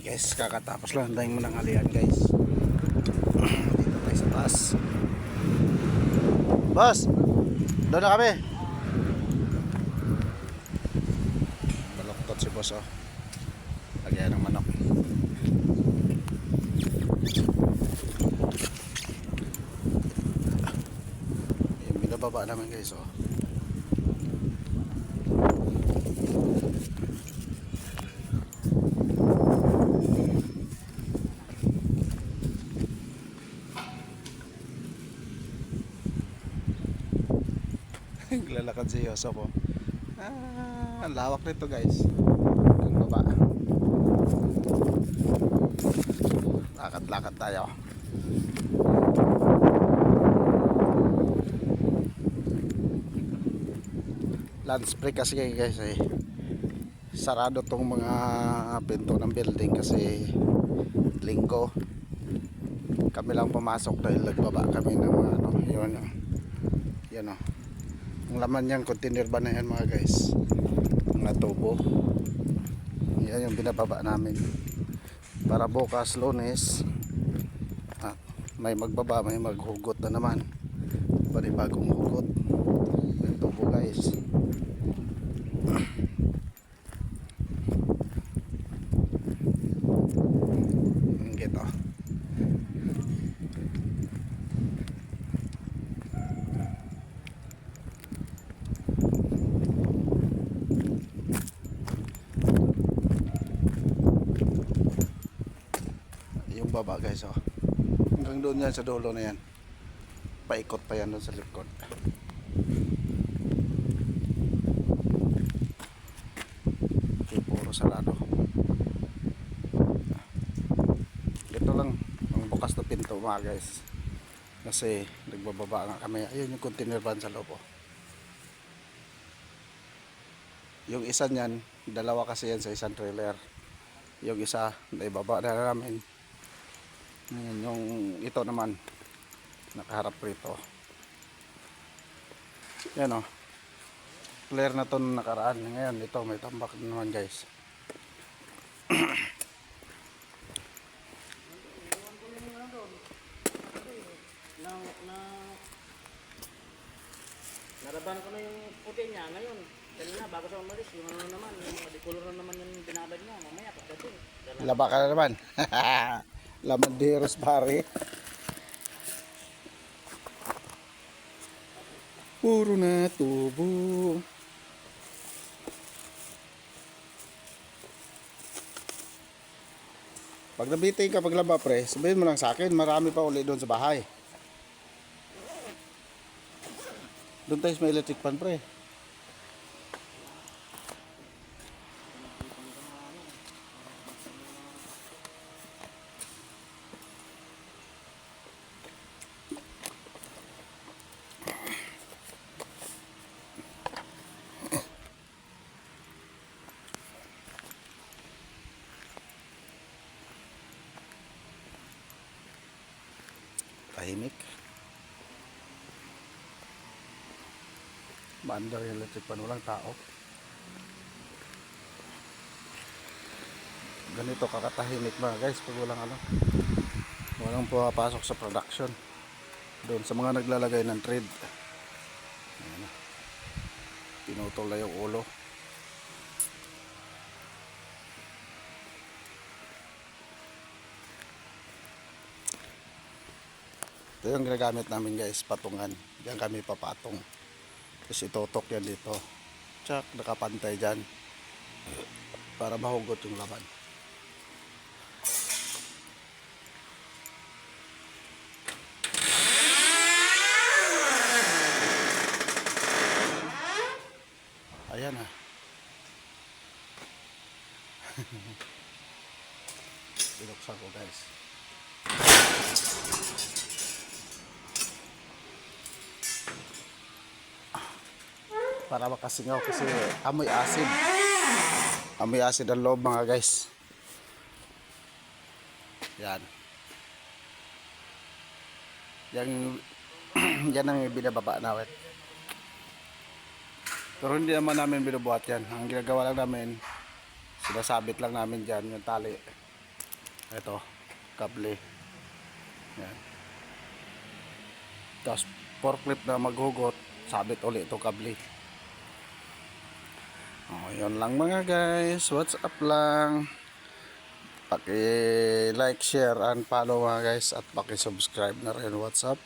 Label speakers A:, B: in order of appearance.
A: Guys, kakatapos lang tayong mananghalian guys. Dito tayo sa taas. Boss, doon na kami. Baloktot si boss oh. Lagyan ng manok. Yung binababa naman guys oh. Lalakad si Yoso po. Ang lawak nito guys. Ang baba. Lakad-lakad tayo. Lunch break kasi guys eh. Sarado tong mga pinto ng building kasi linggo. Kami lang pumasok dahil nagbaba kami ng mga ano, yun oh. Ang laman niyang container ba na yan mga guys, mga tubo, yan yung binababa namin para bukas Lunes may magbaba, may maghugot na naman, panibagong hugot yung tubo guys. Gito baba guys oh. Hanggang doon yan sa dulo na yan, paikot pa yan doon sa likod. Okay, puro sarado. Ito lang ang bukas na pinto mga guys kasi nagbababa nga kami. Ayun yung container van sa loob oh. Yung isa niyan, dalawa kasi yan sa isang trailer. Yung isa naibaba na namin. Ngayon, yung ito naman nakaharap rito. Yan o, clear na to nakaraan. Ngayon ito may tambak naman guys.
B: Naraban ko na yung puti niya ngayon. Kanina bago sa umalis, yung ano naman, yung decolor na naman yung binabad niya. Mamaya pagdating.
A: Laba ka na naman. Lamanderos pare. Puro na tubo. Pag nabitin ka paglaba pre, sabihin mo lang sa akin, marami pa uli doon sa bahay. Doon tayo sa may electric pan pre. Tahimik. Bandar yung electric pan, walang tao. Ganito kakatahimik mga guys pag walang pumapasok sa production. Doon sa mga naglalagay ng trade, pinutol na yung ulo. Ito yung ginagamit namin guys, patungan. Diyan kami papatong. Tapos itutok yan dito. Tsak, nakapantay dyan. Para mahugot yung laman. Ayan ah. Binuksan ko guys. Para makasingaw kasi amoy acid. Amoy acid ang loob mga guys. Yan. Yan ang binababa namin. Pero hindi naman namin binubuhat yan. Ang ginagawa lang namin, sinasabit lang namin dyan yung tali Ito, kable. Yan. Tapos forklift na maghugot, sabit ulit ito kable. Yun lang mga guys. What's up lang. Paki-like, share, and follow mga guys. At paki-subscribe na rin. What's up.